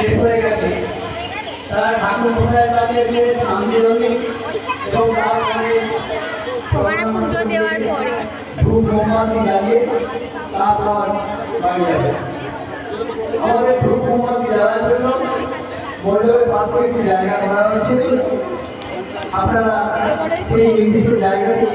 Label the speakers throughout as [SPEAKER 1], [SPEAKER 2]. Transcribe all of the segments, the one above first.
[SPEAKER 1] শেষ হয়ে গেছে তারা ঠাকুর মশাই তাদেরকে শান্তিরঙে এবং
[SPEAKER 2] ওখানে পুজো দেওয়ার পরে
[SPEAKER 1] ধূপ মোমবাতি জ্বালিয়ে তারপর বাড়ি যাবে। আমাদের ধূপ মোমবাতি জ্বালার জন্য মণ্ডপের পাশে একটি জায়গা করা হয়েছে, আপনারা সেই নির্দিষ্ট জায়গাটি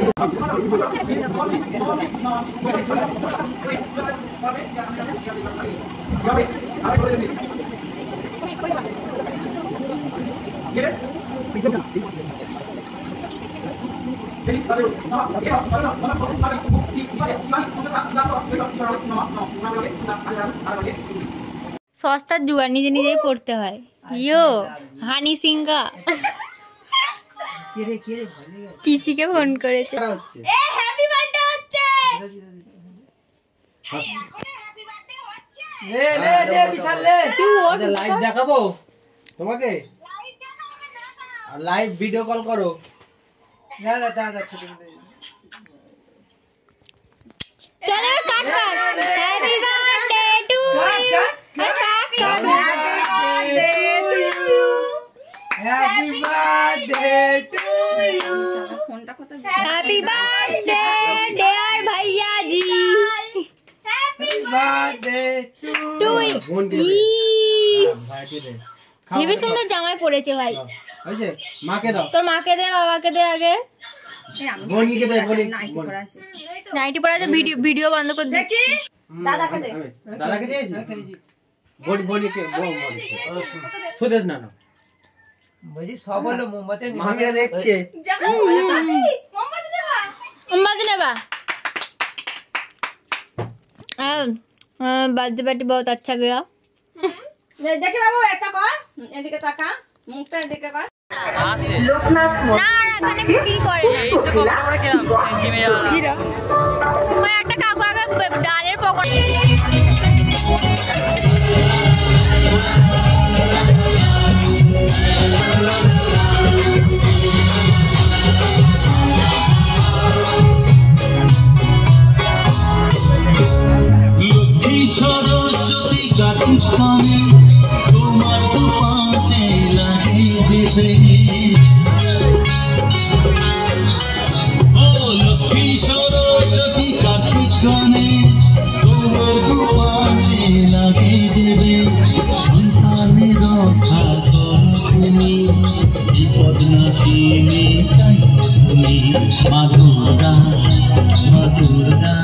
[SPEAKER 2] সস্তার জোগাড় নিজে নিজেই করতে হয়। ইয়ো হানি সিংহা পিসিকে ফোন করেছে।
[SPEAKER 3] লাইভ দেখাবো তোমাকে, লাইভ ভিডিও কল করো।
[SPEAKER 2] চলো cut cut. Happy birthday to you. Cut cut.
[SPEAKER 3] Happy birthday to you.
[SPEAKER 2] Happy birthday dear भैया जी।
[SPEAKER 3] হ্যাপি বার্থডে
[SPEAKER 2] टू हेवी सुंदर জামাই পড়েছে ভাই।
[SPEAKER 3] ওই যে মাকে দাও,
[SPEAKER 2] তোর মাকে দে, বাবাকে দে আগে।
[SPEAKER 3] বোনকে দে, বোন
[SPEAKER 2] নাইটি পরা আছে। ভিডিও বন্ধ করে দে।
[SPEAKER 4] দাদাকে দে।
[SPEAKER 3] দাদাকে দিয়েছি, বোন বোনকে বোন সুদেশ না না বুঝি সব হলো মোমবাতি মামিরা দেখছে।
[SPEAKER 2] মোমবাতি নেবা। बर्थडे पार्टी बहुत अच्छा गया।
[SPEAKER 4] দেখি বাবু এটা কর, এদিকে তাকা, মুখটা এদিকে কর।
[SPEAKER 2] না এখানে বিক্রি করে না।
[SPEAKER 5] এই তো কত বড় খেলাম জিমে যাওয়া।
[SPEAKER 2] ওই একটা কাকু আগে ডালের পকোড়া।
[SPEAKER 6] তোমার তো পাশে লাগে দেবে, ও লক্ষ্মী সরস্বতী কার্তিক গানে তোমার তো পাশে লাগে দেবে। সন্তানের রক্ষা করো তুমি, বিপদ নাশিনী চাই তুমি। মা দুর্গা, মা দুর্গা,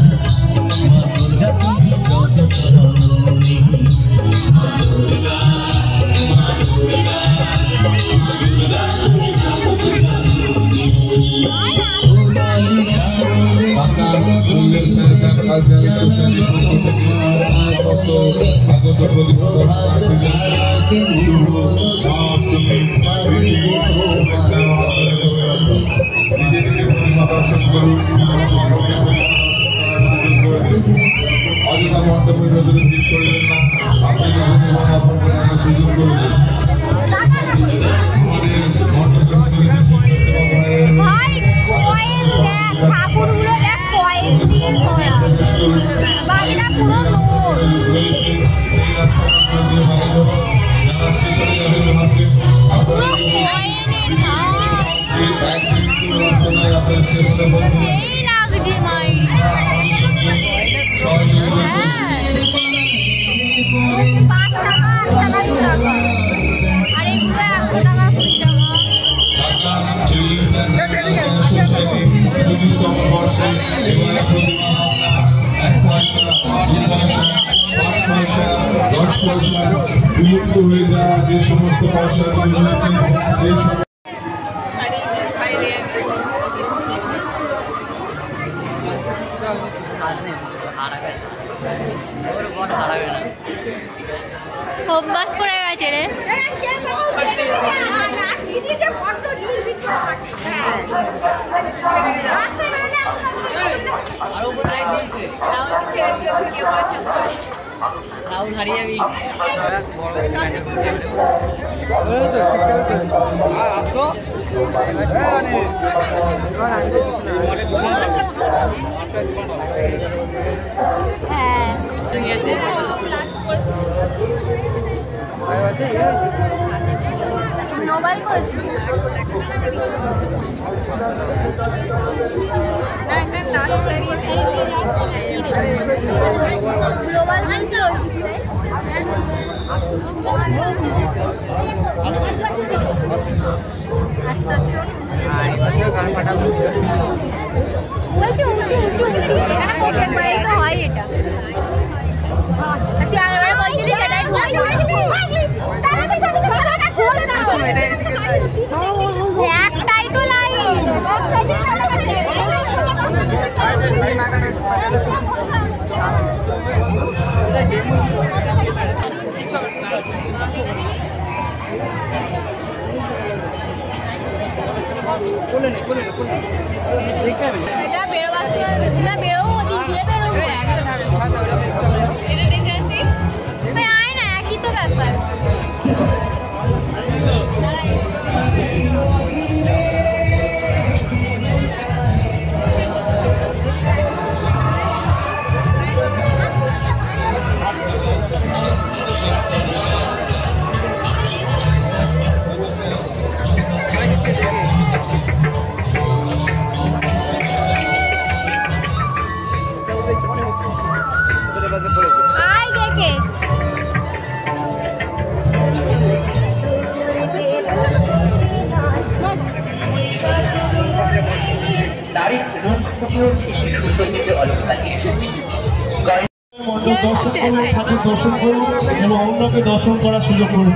[SPEAKER 6] মা দুর্গা তুমি জগৎ জননী। বিলুপ্ত হয়ে যাওয়া যে সমস্ত
[SPEAKER 2] অভ্যাস করে গেছে রে।
[SPEAKER 5] রাহুল হারিয়ে যাবি।
[SPEAKER 2] হ্যাঁ
[SPEAKER 3] আছে
[SPEAKER 2] মোবাইল করেছি গ্লোবাল বলছিল বলছি উঁচু উঁচু উঁচু এখানে প্রত্যেকবারেই তো হয় এটা তুই আগেরবার বলছিলি সেটাই একটাই তো লাইন এটা বেরোবার না বেরোবো দিয়ে বেরোবো আয় না একই তো ব্যাপার আয় দেখে
[SPEAKER 6] দর্শন করুন এবং অন্যকে দর্শন করার সুযোগ করুন।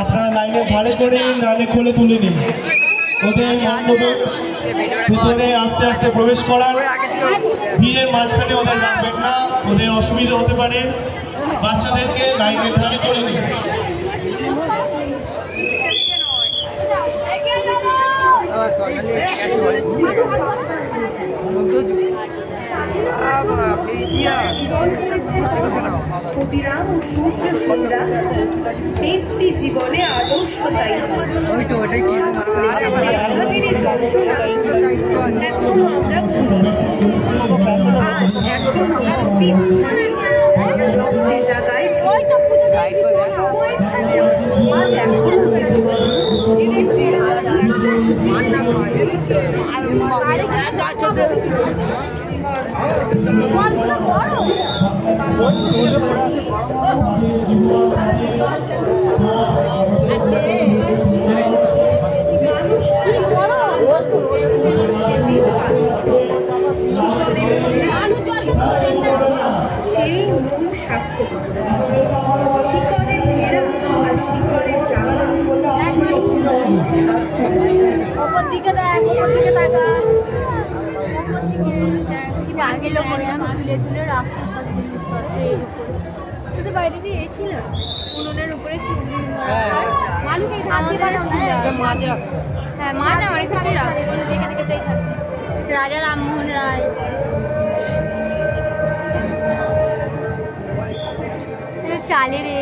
[SPEAKER 6] আপনারা লাইনে ধারে করে নালে খোলে তুলে নিন। ওদের মণ্ডপের ভিতরে আস্তে আস্তে প্রবেশ করার ভিড়ের মাঝখানে ওদের রাখবেন না, ওদের অসুবিধা হতে পারে। বাচ্চাদেরকে লাইনের ধারে করে নিন।
[SPEAKER 7] ক্ষুদিরাম ও সূর্য সেনরা দীপ্তি জীবনে আদর্শ তাই দেশভাগেরই যন্ত্রণা এখনো আমরা ভুলি আজ এখনো অতীত রক্তে জাগায় সময়ের সাথে আজ এখনো সেই মূল সার্থক শিকড়ে ফেরা আর শিকড়ে যাওয়া
[SPEAKER 2] ওপর দিকে দেখ ওপর দিকে তাকা ওপর দিকে আগে লোক করলাম তুলে তুলে রাখতো সব জিনিসপত্র এর উপরে তোদের বাড়িতে এ ছিল উনুনের উপরে চুড়ি আমাদের ছিল হ্যাঁ মাছ আমার কিছুই রাখে দেখে দেখে চাই থাকবে রাজা রামমোহন রায় চালে রে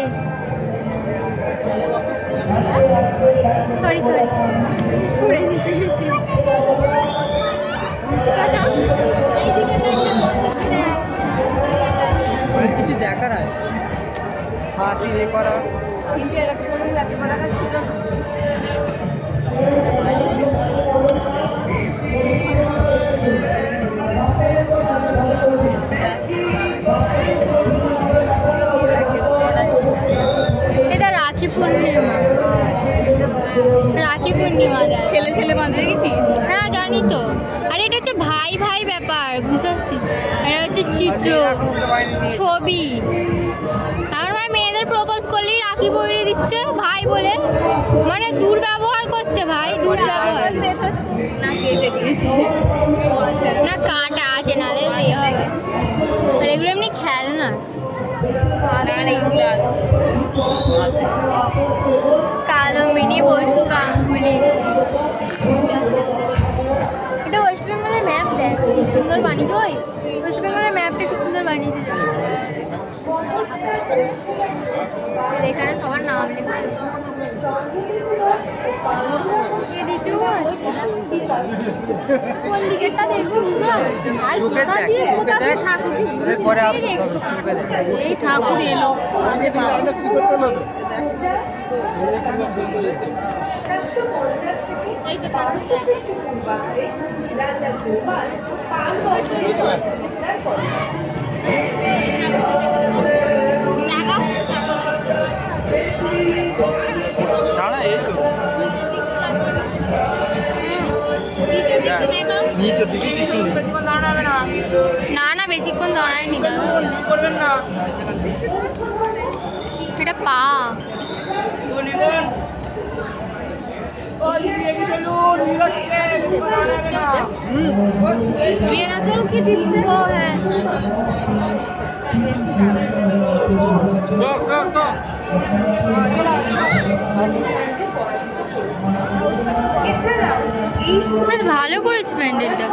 [SPEAKER 2] সরি সরি উড়ে যেতে গেছি
[SPEAKER 3] কিছু দেখার আছে হাসি রে করা
[SPEAKER 2] এটা রাখি পূর্ণিমা ছেলে ছেলে বাঁধে দেখেছিস হ্যাঁ জানি তো আর এটা হচ্ছে ভাই ভাই ব্যাপার বুঝতে পারছিস এটা হচ্ছে চিত্র ছবি তার মানে মেয়েদের প্রপোজ করলেই রাখি পরিয়ে দিচ্ছে ভাই বলে মানে দুর্ব্যবহার করছে ভাই দুর্ব্যবহার না কাটা আছে নালে হবে আর এগুলো এমনি খেলনা কাদম্বিনী বসু গাঙ্গুলি এটা ওয়েস্ট বেঙ্গলের ম্যাপ দেখ কি সুন্দর বানিয়েছে ওই ওয়েস্ট বেঙ্গলের ম্যাপটা কি সুন্দর বানিয়েছে এখানে সবার নাম লেখা কোন দিকেরটা দেখবো এই ঠাকুর এলো
[SPEAKER 7] 750 থেকে 1200 খ্রিস্টপূর্বাব্দে রাজা গোপাল পালবংশের বিস্তার করেন।
[SPEAKER 2] না না বেশিক্ষণ দাঁড়ায়নি এটা পা কি দিচ্ছে
[SPEAKER 7] এছাড়াও এই
[SPEAKER 2] বেশ ভালো করেছে প্যান্ডেলটা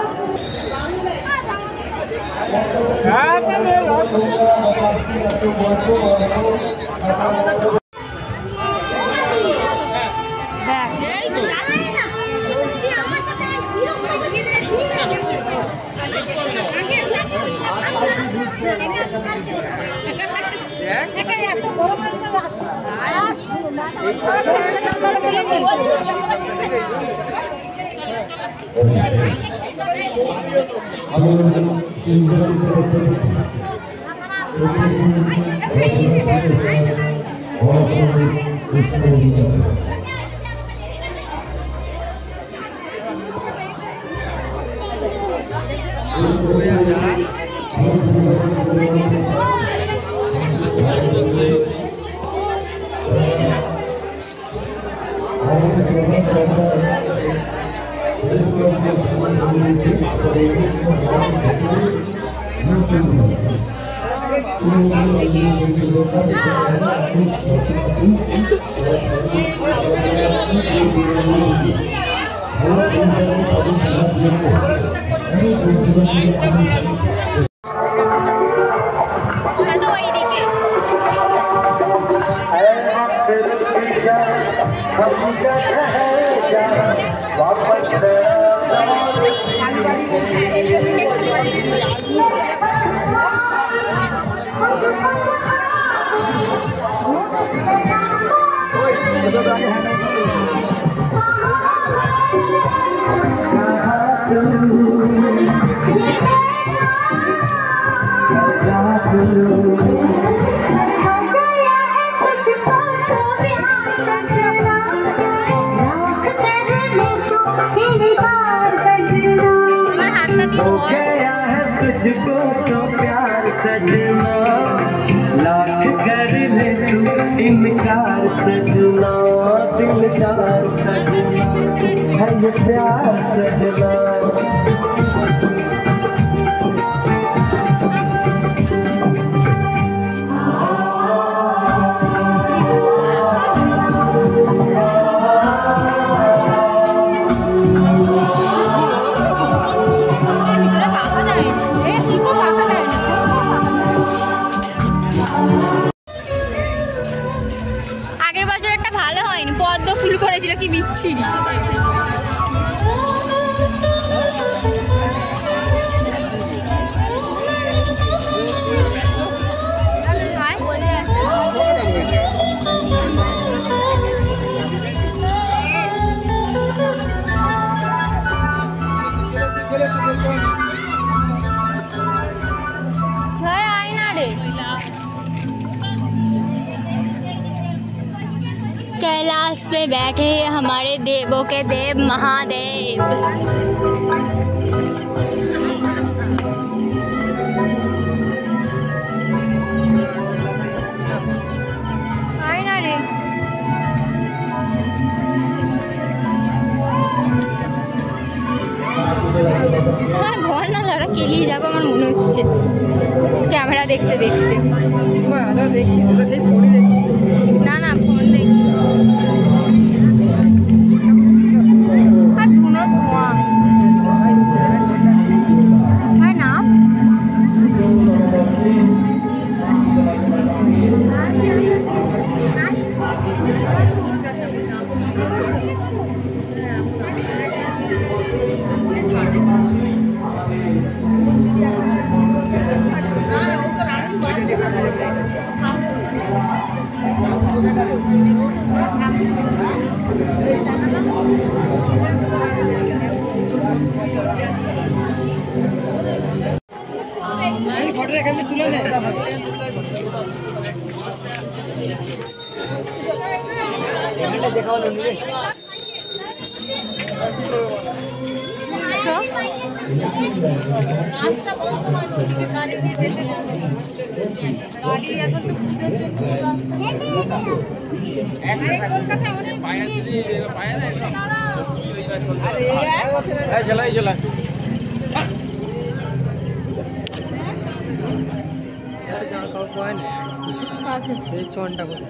[SPEAKER 8] तुझको तो प्यार सजना लाख कर ले तू इनकार सजना दिलदार सजना है ये प्यार सजना
[SPEAKER 2] আগের বছর একটা ভালো হয়নি, পদ্ম ফুল করেছিল কি বিচ্ছিরি। कैलाश पे बैठे हमारे देवों के देव महादेव। आए ना रे ঘর না ধরা কেলিয়ে যাবো আমার মনে হচ্ছে ক্যামেরা দেখতে দেখতে। না না ফোন দেখি আর ধুনো ধোঁয়া হয় না।
[SPEAKER 3] ফটো এখান থেকে তুলে নে দেখা হলো
[SPEAKER 2] গাড়ি এখন তো পুজোর জন্য
[SPEAKER 3] চলাই চলা চনটা করে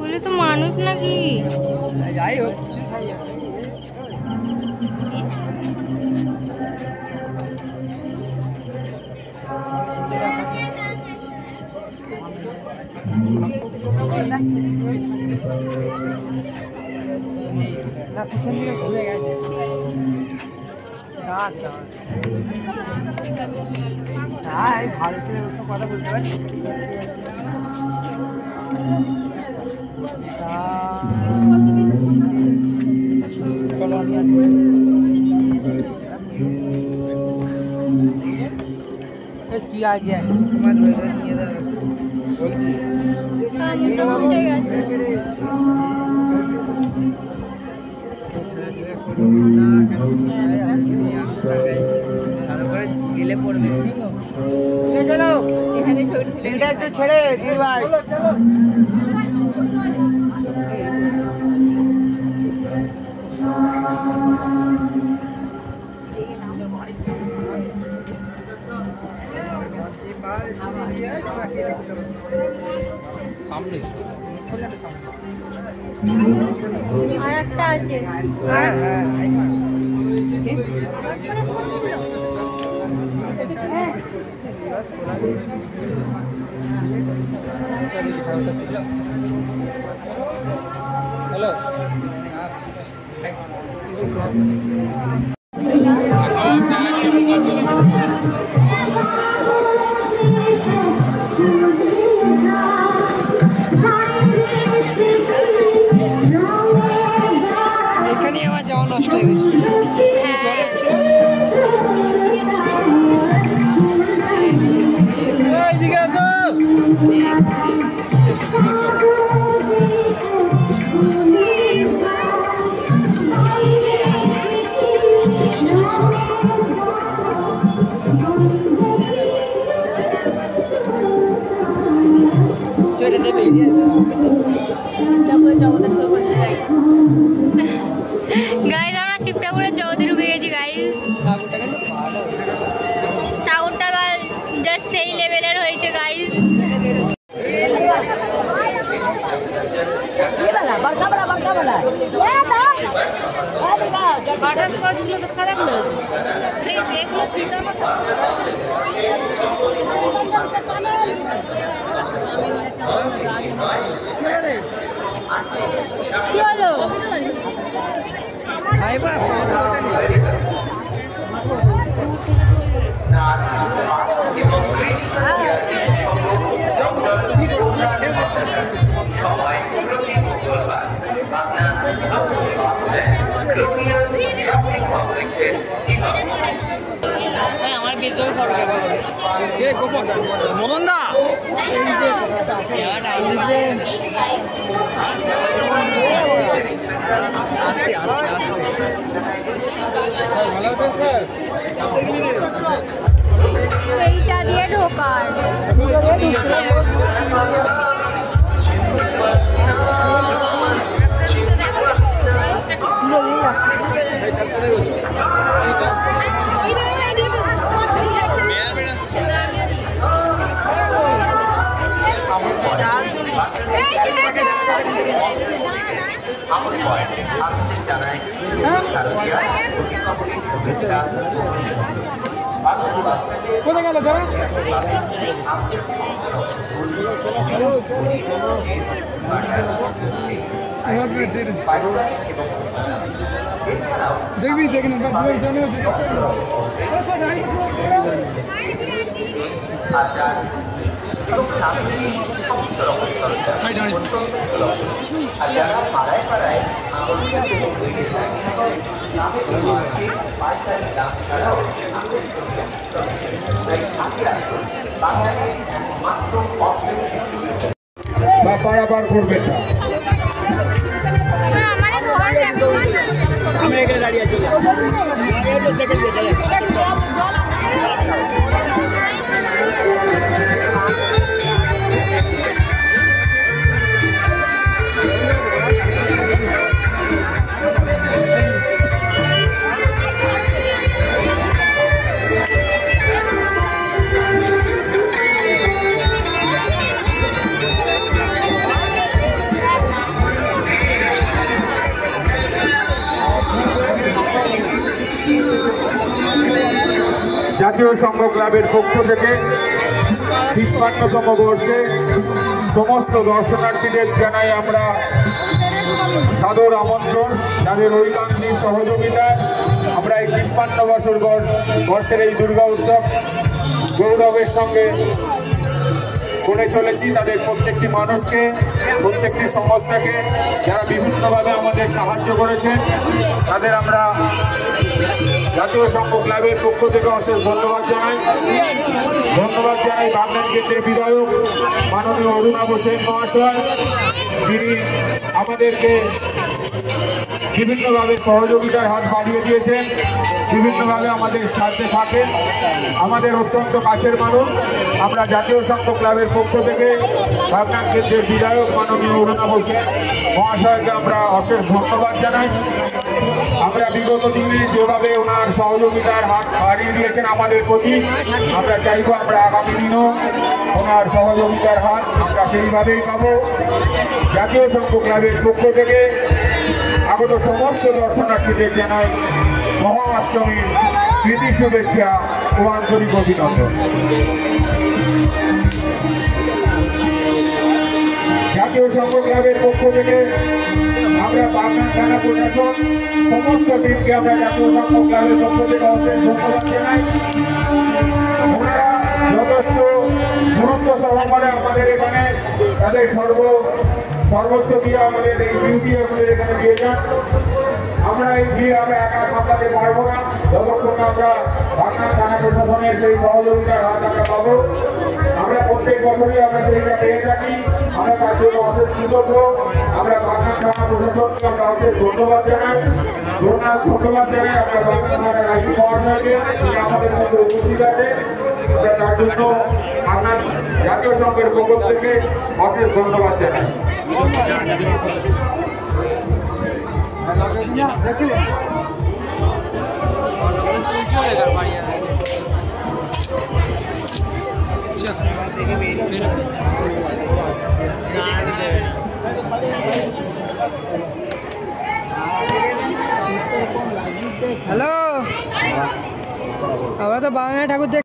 [SPEAKER 2] বলে তো মানুষ নাকি
[SPEAKER 3] যাই হোক না পিছন দিকে ঘুরে গেছে ভালো ছিল কথা বলতে পারি তুই আগে তোমার ধরে ধরে নিয়ে যাবে
[SPEAKER 2] উঠে গেছে
[SPEAKER 3] তারপরে গেলে পড়বে
[SPEAKER 4] এখানে ছবি
[SPEAKER 3] একটু ছেড়ে দিই ভাই
[SPEAKER 2] আর একটা আছে
[SPEAKER 3] হ্যালো এখানে আমার যাওয়া নষ্ট হয়ে গেছে জল হচ্ছে এদিকে আসো চলে দেবে
[SPEAKER 2] গাইজ আমরা শিব ঠাকুরের জগতে ঢুকে গেছি গাইজ ঠাকুরটা জাস্ট সেই লেভেলের হয়েছে গাইজ কি হলো
[SPEAKER 5] আমার বিদ্যুৎ মদন দা
[SPEAKER 2] এইটা দিয়ে ঢোকার
[SPEAKER 3] কোথায় গেল দাদা
[SPEAKER 1] দেখবি দেখেন বা পারাপার করবেন না।
[SPEAKER 2] আমি এখানে দাঁড়িয়ে আছি।
[SPEAKER 1] জাতীয় সংঘ ক্লাবের পক্ষ থেকে ৫৩তম বর্ষে সমস্ত দর্শনার্থীদের জানাই আমরা সাদর আমন্ত্রণ। তাদের ঐকান্তিক সহযোগিতায় আমরা এই ৫৩ বর্ষের এই দুর্গা উৎসব গৌরবের সঙ্গে করে চলেছি। তাদের প্রত্যেকটি মানুষকে, প্রত্যেকটি সংস্থাকে যারা বিভিন্নভাবে আমাদের সাহায্য করেছেন, তাদের আমরা জাতীয় সংঘ ক্লাবের পক্ষ থেকে অশেষ ধন্যবাদ জানাই। ধন্যবাদ জানাই বাগনান কেন্দ্রের বিধায়ক মাননীয় অরুণাভ সেন মহাশয়, যিনি আমাদেরকে বিভিন্নভাবে সহযোগিতার হাত বাড়িয়ে দিয়েছেন, বিভিন্নভাবে আমাদের সাথে থাকেন, আমাদের অত্যন্ত কাছের মানুষ। আমরা জাতীয় সংঘ ক্লাবের পক্ষ থেকে বাগনান কেন্দ্রের বিধায়ক মাননীয় অরুণাভ সেন মহাশয়কে আমরা অশেষ ধন্যবাদ জানাই। আমরা বিগত দিনে যেভাবে ওনার সহযোগিতার হাত বাড়িয়ে দিয়েছেন আমাদের প্রতি, আমরা চাইব আমরা আগামী দিনও ওনার সহযোগিতার হাত আমরা সেইভাবেই পাবো। জাতীয় সংঘ ক্লাবের পক্ষ থেকে আগত সমস্ত দর্শনার্থীদের জানাই মহা অষ্টমীর প্রীতি শুভেচ্ছা ও আন্তরিক অভিনন্দন। জাতীয় সংঘ ক্লাবের পক্ষ থেকে আমরা বাগনান থানা প্রশাসন সমস্ত টিমকে আমরা জাতীয় সংঘ ক্লাবের পক্ষ থেকে অশেষ ধন্যবাদ জানাই। ওনারা যথেষ্ট গুরুত্ব সহকারে আমাদের এখানে তাদের সর্বোচ্চ দিয়ে আমাদের এই ডিউটি আমাদের এখানে দিয়ে যান। আমরা এই দিয়ে আমরা একা সামলাতে পারবো না, যতক্ষণ আমরা বাগনান থানা প্রশাসনের সেই সহযোগিতার হাত আমরা পাবো। আমরা প্রত্যেক বছরই আমরা সেইটা পেয়ে থাকি, আমরা তার জন্য অশেষ কৃতজ্ঞ। আমরা বাগনান থানা প্রশাসনকে আমরা অশেষ ধন্যবাদ জানাই। ধন্যবাদ জানাই আমরা বাগনান থানার আইসি মহাশয়কে, যিনি আমাদের মধ্যে উপস্থিত আছে। আমরা তার জন্য বাগনান জাতীয় সংঘের পক্ষ থেকে অশেষ ধন্যবাদ জানাই।
[SPEAKER 3] হ্যালো, আমরা তো বাংলা ঠাকুর দেখ